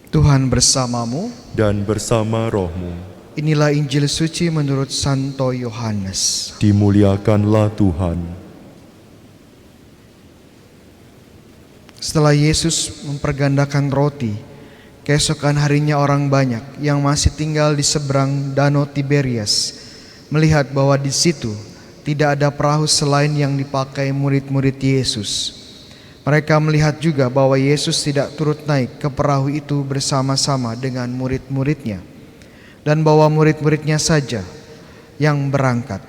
Tuhan bersamamu. dan bersama rohmu. Inilah Injil suci menurut Santo Yohanes. Dimuliakanlah Tuhan. Setelah Yesus mempergandakan roti, keesokan harinya orang banyak yang masih tinggal di seberang Danau Tiberias melihat bahwa di situ tidak ada perahu selain yang dipakai murid-murid Yesus. Mereka melihat juga bahwa Yesus tidak turut naik ke perahu itu bersama-sama dengan murid-muridnya, dan bahwa murid-muridnya saja yang berangkat.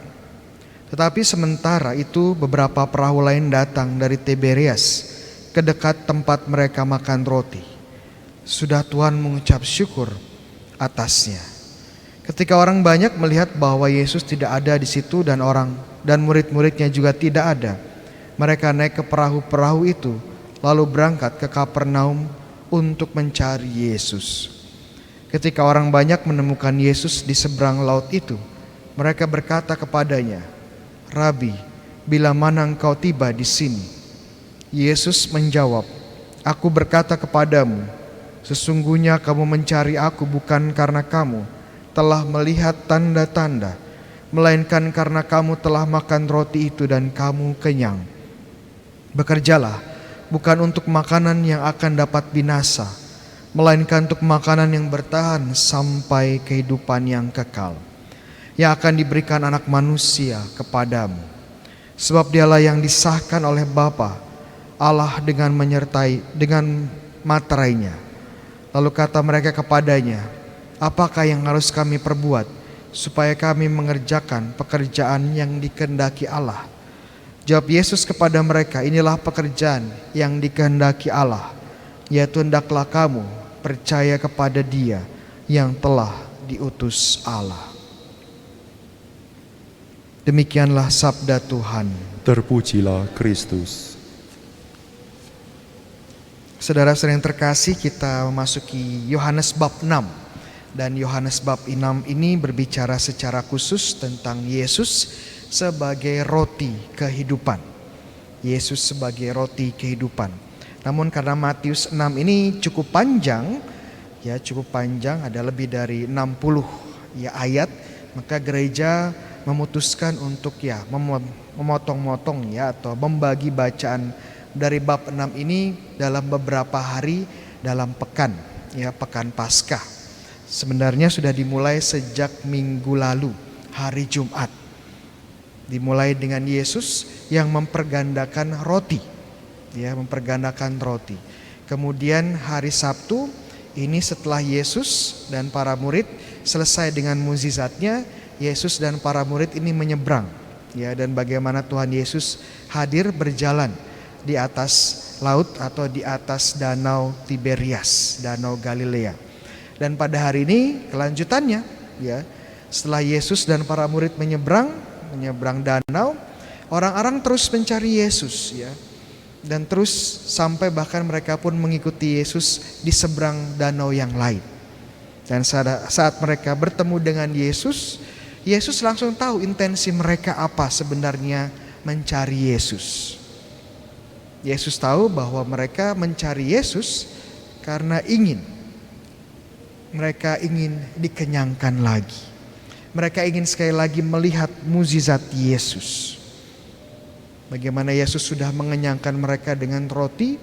Tetapi sementara itu beberapa perahu lain datang dari Tiberias ke dekat tempat mereka makan roti. Sudah Tuhan mengucap syukur atasnya. Ketika orang banyak melihat bahwa Yesus tidak ada di situ dan murid-muridnya juga tidak ada, mereka naik ke perahu-perahu itu lalu berangkat ke Kapernaum untuk mencari Yesus. Ketika orang banyak menemukan Yesus di seberang laut itu, mereka berkata kepadanya, "Rabi, bila mana engkau tiba di sini?" Yesus menjawab, "Aku berkata kepadamu, sesungguhnya kamu mencari aku bukan karena kamu telah melihat tanda-tanda, melainkan karena kamu telah makan roti itu dan kamu kenyang. Bekerjalah bukan untuk makanan yang akan dapat binasa, melainkan untuk makanan yang bertahan sampai kehidupan yang kekal, yang akan diberikan Anak Manusia kepadamu. Sebab dialah yang disahkan oleh Bapa Allah dengan materainya." Lalu kata mereka kepadanya, "Apakah yang harus kami perbuat supaya kami mengerjakan pekerjaan yang dikehendaki Allah?" Jawab Yesus kepada mereka, "Inilah pekerjaan yang dikehendaki Allah, yaitu hendaklah kamu percaya kepada Dia yang telah diutus Allah." Demikianlah sabda Tuhan. Terpujilah Kristus. Saudara-saudara yang terkasih, kita memasuki Yohanes bab 6. Dan Yohanes bab 6 ini berbicara secara khusus tentang Yesus sebagai roti kehidupan. Yesus sebagai roti kehidupan. Namun karena Matius 6 ini cukup panjang, ada lebih dari 60 ayat, maka gereja memutuskan untuk memotong-motong atau membagi bacaan dari bab 6 ini dalam beberapa hari dalam pekan Paskah. Sebenarnya sudah dimulai sejak minggu lalu, hari Jumat. Dimulai dengan Yesus yang mempergandakan roti. Kemudian hari Sabtu ini setelah Yesus dan para murid selesai dengan mukjizatnya, Yesus dan para murid ini menyeberang. Dan bagaimana Tuhan Yesus hadir berjalan di atas laut atau di atas Danau Tiberias, Danau Galilea. Dan pada hari ini kelanjutannya, setelah Yesus dan para murid menyeberang danau, orang-orang terus mencari Yesus, dan terus sampai bahkan mereka pun mengikuti Yesus di seberang danau yang lain. Dan saat mereka bertemu dengan Yesus, Yesus langsung tahu intensi mereka apa sebenarnya mencari Yesus. Yesus tahu bahwa mereka mencari Yesus karena mereka ingin dikenyangkan lagi. Mereka ingin sekali lagi melihat mukjizat Yesus. Bagaimana Yesus sudah mengenyangkan mereka dengan roti,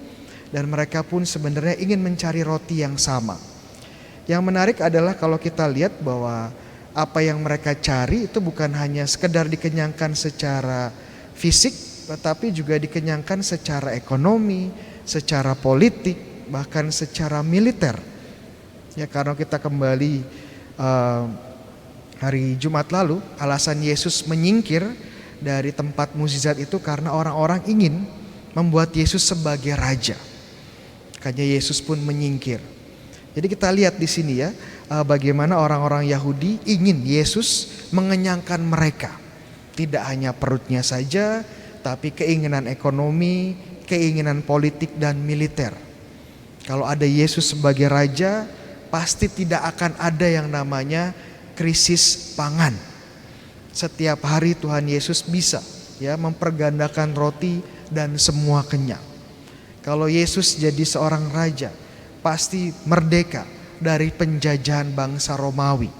dan mereka pun sebenarnya ingin mencari roti yang sama. Yang menarik adalah kalau kita lihat bahwa apa yang mereka cari itu bukan hanya sekedar dikenyangkan secara fisik, tetapi juga dikenyangkan secara ekonomi, secara politik, bahkan secara militer. Karena kita kembali hari Jumat lalu, alasan Yesus menyingkir dari tempat mukjizat itu karena orang-orang ingin membuat Yesus sebagai raja. Makanya Yesus pun menyingkir. Jadi kita lihat di sini bagaimana orang-orang Yahudi ingin Yesus mengenyangkan mereka. Tidak hanya perutnya saja, tapi keinginan ekonomi, keinginan politik dan militer. Kalau ada Yesus sebagai raja, pasti tidak akan ada yang namanya krisis pangan. Setiap hari Tuhan Yesus bisa mempergandakan roti dan semua kenyang. Kalau Yesus jadi seorang raja, pasti merdeka dari penjajahan bangsa Romawi.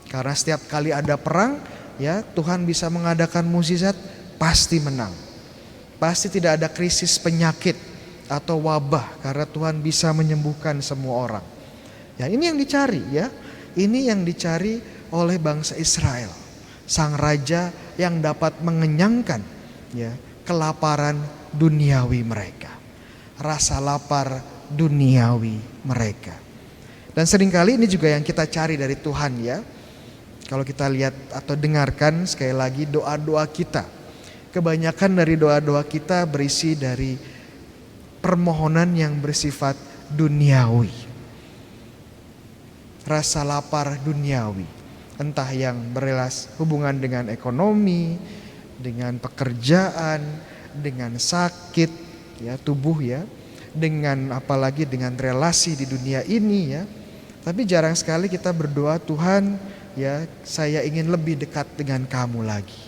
Karena setiap kali ada perang, ya Tuhan bisa mengadakan mukjizat, pasti menang. Pasti tidak ada krisis penyakit atau wabah karena Tuhan bisa menyembuhkan semua orang. Ya, ini yang dicari ya. Ini yang dicari oleh bangsa Israel. Sang raja yang dapat mengenyangkan ya kelaparan duniawi mereka. Rasa lapar duniawi mereka. Dan seringkali ini juga yang kita cari dari Tuhan ya. Kalau kita lihat atau dengarkan sekali lagi doa-doa kita. Kebanyakan dari doa-doa kita berisi dari permohonan yang bersifat duniawi. Rasa lapar duniawi. Entah yang hubungan dengan ekonomi, dengan pekerjaan, dengan sakit ya tubuh ya, dengan apalagi dengan relasi di dunia ini ya. Tapi jarang sekali kita berdoa, Tuhan ya saya ingin lebih dekat dengan kamu lagi.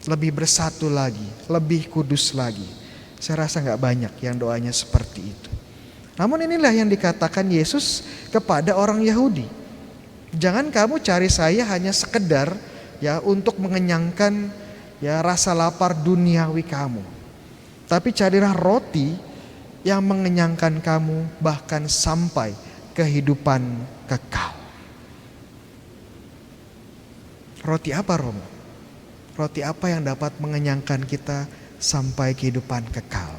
Lebih bersatu lagi, lebih kudus lagi. Saya rasa gak banyak yang doanya seperti itu. Namun inilah yang dikatakan Yesus kepada orang Yahudi. Jangan kamu cari saya hanya sekedar ya untuk mengenyangkan ya rasa lapar duniawi kamu. Tapi carilah roti yang mengenyangkan kamu bahkan sampai kehidupan kekal. Roti apa Romo? Roti apa yang dapat mengenyangkan kita sampai kehidupan kekal?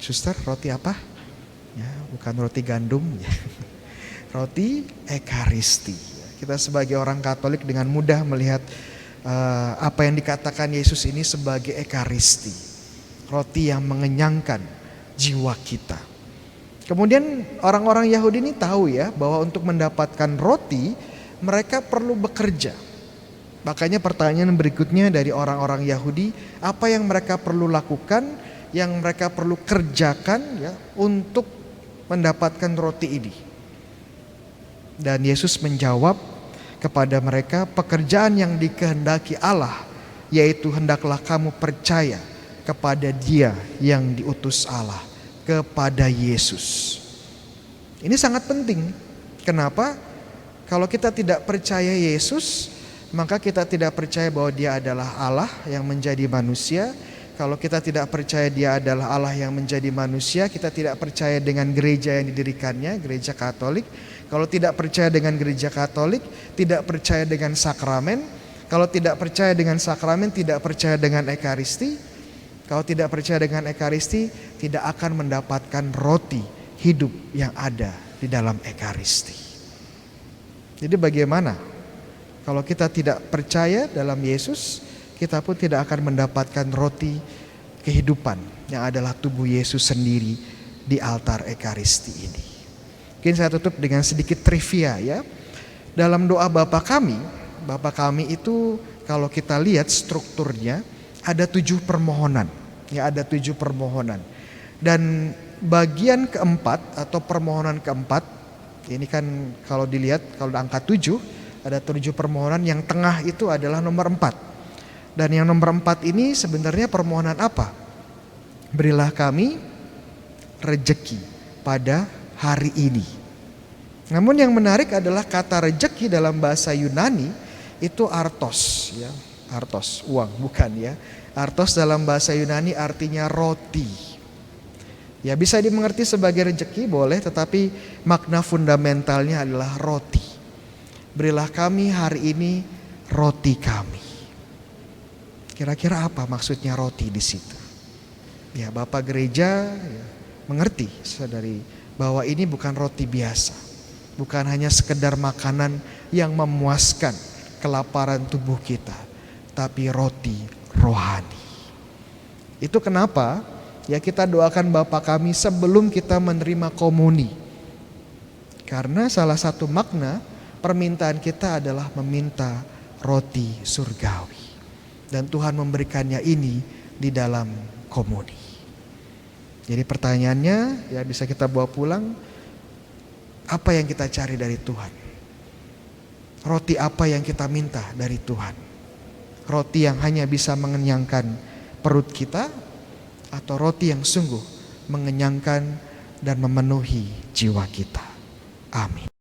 Suster, roti apa? Ya, bukan roti gandum ya. Roti Ekaristi. Kita sebagai orang Katolik dengan mudah melihat apa yang dikatakan Yesus ini sebagai Ekaristi. Roti yang mengenyangkan jiwa kita. Kemudian orang-orang Yahudi ini tahu ya bahwa untuk mendapatkan roti mereka perlu bekerja. Makanya pertanyaan berikutnya dari orang-orang Yahudi, apa yang mereka perlu lakukan, yang mereka perlu kerjakan ya untuk mendapatkan roti ini. Dan Yesus menjawab kepada mereka, pekerjaan yang dikehendaki Allah, yaitu hendaklah kamu percaya kepada Dia yang diutus Allah, kepada Yesus. Ini sangat penting. Kenapa? Kalau kita tidak percaya Yesus, maka kita tidak percaya bahwa Dia adalah Allah yang menjadi manusia. Kalau kita tidak percaya Dia adalah Allah yang menjadi manusia, kita tidak percaya dengan gereja yang didirikannya, gereja Katolik. Kalau tidak percaya dengan gereja Katolik, tidak percaya dengan sakramen. Kalau tidak percaya dengan sakramen, tidak percaya dengan Ekaristi. Kalau tidak percaya dengan Ekaristi, tidak akan mendapatkan roti hidup yang ada di dalam Ekaristi. Jadi bagaimana? Kalau kita tidak percaya dalam Yesus, kita pun tidak akan mendapatkan roti kehidupan yang adalah tubuh Yesus sendiri di altar Ekaristi ini. Mungkin saya tutup dengan sedikit trivia ya. Dalam doa Bapa kami itu kalau kita lihat strukturnya ada 7 permohonan. Ya, ada 7 permohonan. Dan bagian keempat atau permohonan keempat, ini kan kalau dilihat kalau angka 7 ada 7 permohonan, yang tengah itu adalah nomor 4. Dan yang nomor 4 ini sebenarnya permohonan apa? Berilah kami rejeki pada hari ini. Namun yang menarik adalah kata rejeki dalam bahasa Yunani itu artos ya. Artos, uang, bukan ya. Artos dalam bahasa Yunani artinya roti. Ya bisa dimengerti sebagai rejeki boleh, tetapi makna fundamentalnya adalah roti. Berilah kami hari ini roti kami. Kira-kira apa maksudnya roti di situ? Ya Bapak Gereja ya, mengerti saudari bahwa ini bukan roti biasa. Bukan hanya sekedar makanan yang memuaskan kelaparan tubuh kita, tapi roti rohani. Itu kenapa ya kita doakan Bapa kami sebelum kita menerima komuni. Karena salah satu makna permintaan kita adalah meminta roti surgawi. Dan Tuhan memberikannya ini di dalam komuni. Jadi pertanyaannya ya bisa kita bawa pulang. Apa yang kita cari dari Tuhan? Roti apa yang kita minta dari Tuhan? Roti yang hanya bisa mengenyangkan perut kita, atau roti yang sungguh mengenyangkan dan memenuhi jiwa kita. Amin.